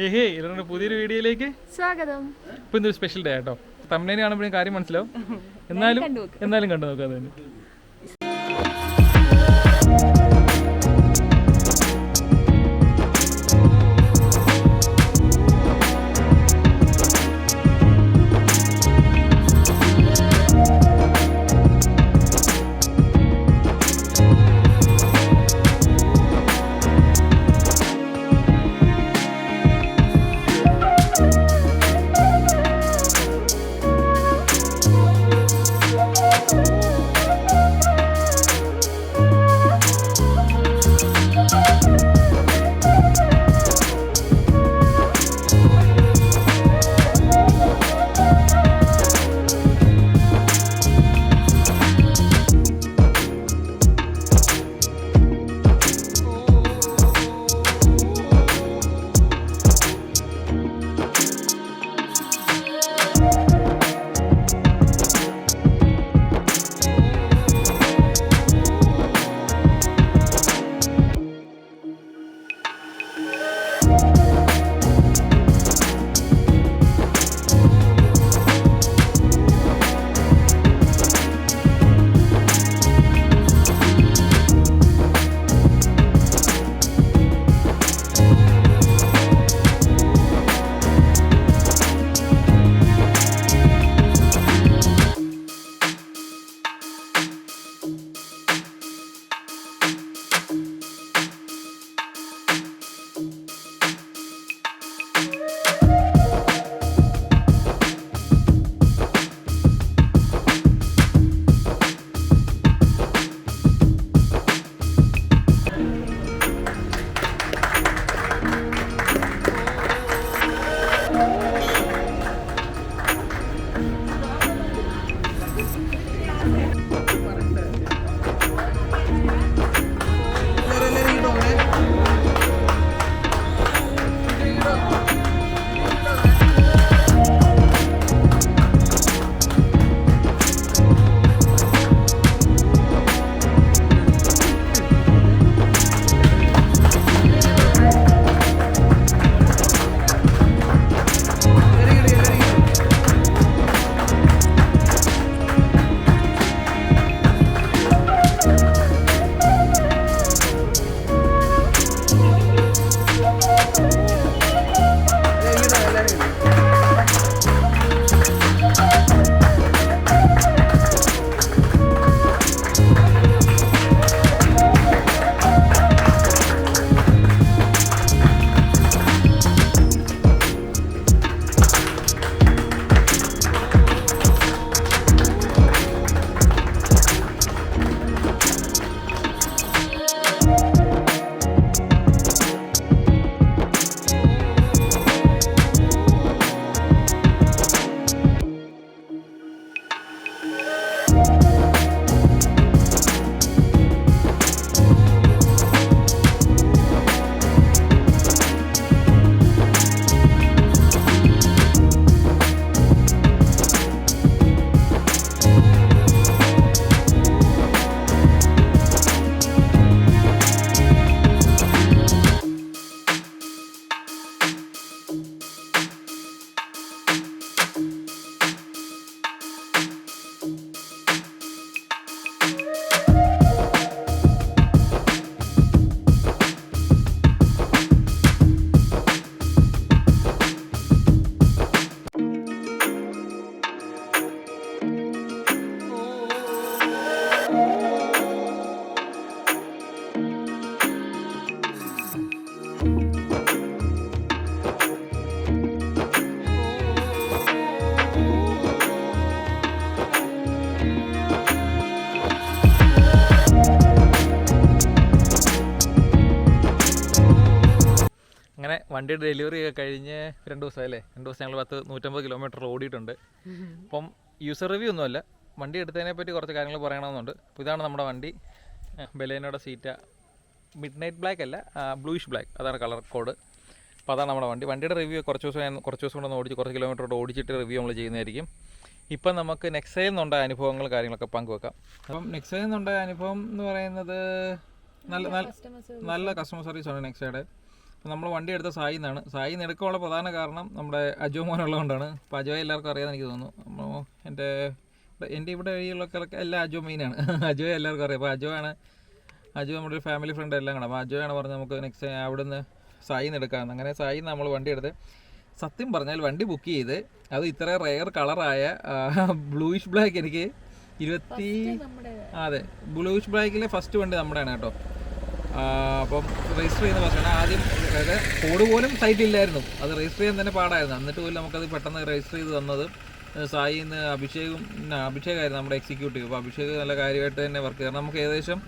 ഏഹേ ഇവരുടെ പുതിയൊരു വീഡിയോയിലേക്ക് സ്വാഗതം. ഇപ്പൊ ഇന്നൊരു സ്പെഷ്യൽ ഡേ കേട്ടോ. തമ്പനേനെ കാണുമ്പോഴും കാര്യം മനസ്സിലാവും. എന്നാലും കണ്ടു നോക്കാം തന്നെ. അങ്ങനെ വണ്ടിയുടെ ഡെലിവറി ഒക്കെ കഴിഞ്ഞ് 2 ദിവസമല്ലേ, 2 ദിവസം ഞങ്ങൾ 150 കിലോമീറ്റർ ഓടിയിട്ടുണ്ട്. അപ്പം യൂസർ റിവ്യൂ ഒന്നുമല്ല, വണ്ടി എടുത്തതിനെ പറ്റി കുറച്ച് കാര്യങ്ങൾ പറയണമെന്നുണ്ട്. അപ്പോൾ ഇതാണ് നമ്മുടെ വണ്ടി, ബലേനോയുടെ സീറ്റ. മിഡ് നൈറ്റ് ബ്ലാക്ക് അല്ല, ബ്ലൂയിഷ് ബ്ലാക്ക്, അതാണ് കളർ കോഡ്. അപ്പോൾ അതാണ് നമ്മുടെ വണ്ടി. വണ്ടിയുടെ റിവ്യൂ കുറച്ച് ദിവസം കൊണ്ട് ഓടിച്ച് കുറച്ച് കിലോമീറ്റർ ഓടിച്ചിട്ട് റിവ്യൂ നമ്മൾ ചെയ്യുന്നതായിരിക്കും. ഇപ്പം നമുക്ക് നെക്സയിൽ നിന്നുണ്ടായ അനുഭവങ്ങൾ കാര്യങ്ങളൊക്കെ പങ്കുവെക്കാം. അപ്പം നെക്സയിൽ നിന്നുണ്ടായ അനുഭവം എന്ന് പറയുന്നത് നല്ല കസ്റ്റമർ സർവീസാണ് നെക്സയുടെ. നമ്മൾ വണ്ടി എടുത്ത സായി നിന്നാണ്. സായി നിന്ന് എടുക്കാനുള്ള പ്രധാന കാരണം നമ്മുടെ അജോ മോനുള്ളതുകൊണ്ടാണ്. അപ്പോൾ അജോയെ എല്ലാവർക്കും അറിയാമെന്ന് എനിക്ക് തോന്നുന്നു. അപ്പോൾ എൻ്റെ ഇവിടെ വഴിയുള്ളൊക്കെ എല്ലാം അജോ മെയിനാണ്. അജോയെ എല്ലാവർക്കും അറിയാം. അപ്പോൾ അജോ നമ്മുടെ ഒരു ഫാമിലി ഫ്രണ്ട് എല്ലാം കാണാം. അപ്പോൾ അജോയാണ് പറഞ്ഞത് നമുക്ക് നെക്സ്റ്റ് അവിടുന്ന് സായി നിന്ന് എടുക്കാമെന്ന്. അങ്ങനെ സായി നമ്മൾ വണ്ടി എടുത്ത് സത്യം പറഞ്ഞാൽ വണ്ടി ബുക്ക് ചെയ്ത് അത് ഇത്ര റെയർ കളറായ ബ്ലൂയിഷ് ബ്ലാക്ക് എനിക്ക് അതെ ബ്ലൂയിഷ് ബ്ലാക്കിലെ ഫസ്റ്റ് വണ്ടി നമ്മുടെയാണ് കേട്ടോ. അപ്പം രജിസ്റ്റർ ചെയ്യുന്ന ബസ്സാണ് ആദ്യം. അതായത് കോഡ് പോലും സൈറ്റില്ലായിരുന്നു, അത് രജിസ്റ്റർ ചെയ്യാൻ തന്നെ പാടായിരുന്നു. എന്നിട്ട് പോലും നമുക്കത് പെട്ടെന്ന് രജിസ്റ്റർ ചെയ്ത് തന്നത് സായിന്ന് അഭിഷേകായിരുന്നു നമ്മുടെ എക്സിക്യൂട്ടീവ്. അപ്പോൾ അഭിഷേക് നല്ല കാര്യമായിട്ട് തന്നെ വർക്ക് ചെയ്തു. നമുക്ക് ഏകദേശം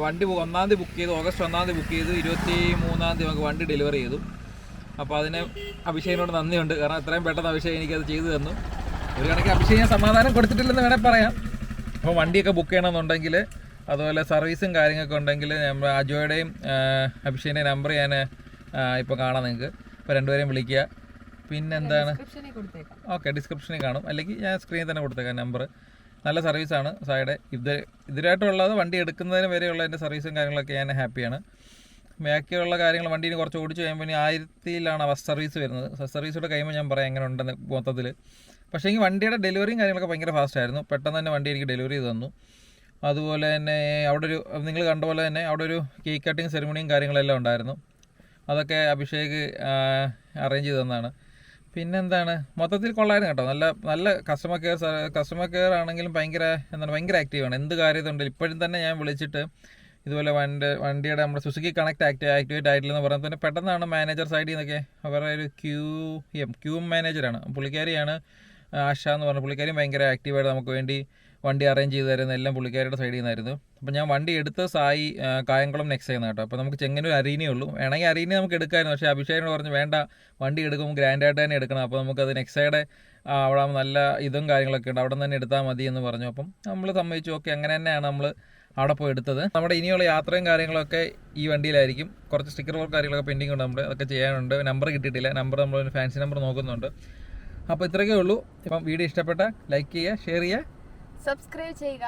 വണ്ടി 1-ാം തീയതി ബുക്ക് ചെയ്തു, ഓഗസ്റ്റ് 1-ാം തീയതി ബുക്ക് ചെയ്തു, 23-ാം തീയതി നമുക്ക് വണ്ടി ഡെലിവറി ചെയ്തു. അപ്പോൾ അതിന് അഭിഷേകിനോട് നന്ദിയുണ്ട്, കാരണം എത്രയും പെട്ടെന്ന് അഭിഷേക് എനിക്കത് ചെയ്തു തന്നു. ഒരു കണക്കിന് അഭിഷേക് ഞാൻ സമാധാനം കൊടുത്തിട്ടില്ലെന്ന് വേണേൽ പറയാം. അപ്പോൾ വണ്ടിയൊക്കെ ബുക്ക് ചെയ്യണമെന്നുണ്ടെങ്കിൽ അതുപോലെ സർവീസും കാര്യങ്ങളൊക്കെ ഉണ്ടെങ്കിൽ നമ്മൾ അജോയുടെയും അഭിഷേകിൻ്റെയും നമ്പർ ഞാൻ ഇപ്പോൾ കാണാം നിങ്ങൾക്ക്. അപ്പോൾ രണ്ടുപേരെയും വിളിക്കുക. പിന്നെന്താണ്, ഓക്കെ ഡിസ്ക്രിപ്ഷനിൽ കാണും, അല്ലെങ്കിൽ ഞാൻ സ്ക്രീനിൽ തന്നെ കൊടുത്തേക്കാം നമ്പർ. നല്ല സർവീസാണ് സായുടെ. ഇതിനായിട്ടുള്ളത് വണ്ടി എടുക്കുന്നതിന് വരെയുള്ള എൻ്റെ സർവീസും കാര്യങ്ങളൊക്കെ ഞാൻ ഹാപ്പിയാണ്. ബാക്കിയുള്ള കാര്യങ്ങൾ വണ്ടീന് കുറച്ച് ഓടിച്ച് കഴിയുമ്പോൾ 1000-ലാണ് ഫസ്റ്റ് സർവീസ് വരുന്നത്. ഫസ്റ്റ് സർവീസോടെ കഴിയുമ്പോൾ ഞാൻ പറയാം എങ്ങനെ ഉണ്ടെന്ന് മൊത്തത്തിൽ. പക്ഷേ ഈ വണ്ടിയുടെ ഡെലിവറിയും കാര്യങ്ങളൊക്കെ ഭയങ്കര ഫാസ്റ്റായിരുന്നു. പെട്ടെന്ന് തന്നെ വണ്ടി എനിക്ക് ഡെലിവറി ചെയ്ത് തന്നു. അതുപോലെ തന്നെ അവിടെ ഒരു നിങ്ങൾ കണ്ട പോലെ തന്നെ അവിടെ ഒരു കേക്ക് കട്ടിങ് സെറിമണിയും കാര്യങ്ങളെല്ലാം ഉണ്ടായിരുന്നു. അതൊക്കെ അഭിഷേക് അറേഞ്ച് ചെയ്ത് തന്നതാണ്. പിന്നെന്താണ്, മൊത്തത്തിൽ കൊള്ളായിരുന്നു കേട്ടോ. നല്ല കസ്റ്റമർ കെയർ ആണെങ്കിലും ഭയങ്കര ആക്റ്റീവാണ്. എന്ത് കാര്യത്തുണ്ടെങ്കിലും ഇപ്പോഴും തന്നെ ഞാൻ വിളിച്ചിട്ട് ഇതുപോലെ വണ്ടിയുടെ നമ്മുടെ സുസുക്കി കണക്ട് ആക്ടിവേറ്റ് ആയിട്ടില്ലെന്ന് പറയുമ്പോൾ തന്നെ പെട്ടെന്നാണ് മാനേജർ സൈഡിൽ നിന്നൊക്കെ അവരുടെ ഒരു ക്യൂ മാനേജറാണ് പുള്ളിക്കാരിയാണ്, ആശ എന്ന് പറഞ്ഞ പുള്ളിക്കാരിയും ഭയങ്കര ആക്റ്റീവായിട്ട് നമുക്ക് വേണ്ടി വണ്ടി അറേഞ്ച് ചെയ്ത് തരുന്ന എല്ലാം പുള്ളിക്കാരുടെ സൈഡിൽ നിന്നായിരുന്നു. അപ്പോൾ ഞാൻ വണ്ടി എടുത്ത് സായി കായംകുളം നെക്സ്റ്റ് ചെയ്യുന്ന കേട്ടോ. അപ്പോൾ നമുക്ക് ചെങ്ങന്നൂർ അരീനേ ഉള്ളൂ, വേണമെങ്കിൽ അരീനെ നമുക്ക് എടുക്കാമായിരുന്നു. പക്ഷേ അഭിഷേകിനോട് പറഞ്ഞു വേണ്ട, വണ്ടി എടുക്കുമ്പോൾ ഗ്രാൻഡായിട്ട് തന്നെ എടുക്കണം, അപ്പോൾ നമുക്കത് നെക്സയുടെ അവിടെ നല്ല ഇതും കാര്യങ്ങളൊക്കെ ഉണ്ട്, അവിടെ നിന്ന് തന്നെ എടുത്താൽ മതി എന്ന് പറഞ്ഞു. അപ്പം നമ്മൾ സമ്മതിച്ചു. ഓക്കെ, അങ്ങനെ തന്നെയാണ് നമ്മൾ അവിടെ പോയി എടുത്തത്. നമ്മുടെ ഇനിയുള്ള യാത്രയും കാര്യങ്ങളൊക്കെ ഈ വണ്ടിയിലായിരിക്കും. കുറച്ച് സ്റ്റിക്കർ വർക്ക് കാര്യങ്ങളൊക്കെ പെൻഡിങ് ഉണ്ട്, നമ്മുടെ അതൊക്കെ ചെയ്യാനുണ്ട്. നമ്പർ കിട്ടിയിട്ടില്ല, നമ്പർ നമ്മൾ ഫാൻസി നമ്പർ നോക്കുന്നുണ്ട്. അപ്പോൾ ഇത്രയൊക്കെ ഉള്ളൂ. ഇപ്പം വീഡിയോ ഇഷ്ടപ്പെട്ട ലൈക്ക് ചെയ്യുക, ഷെയർ ചെയ്യുക, സബ്സ്ക്രൈബ് ചെയ്യുക.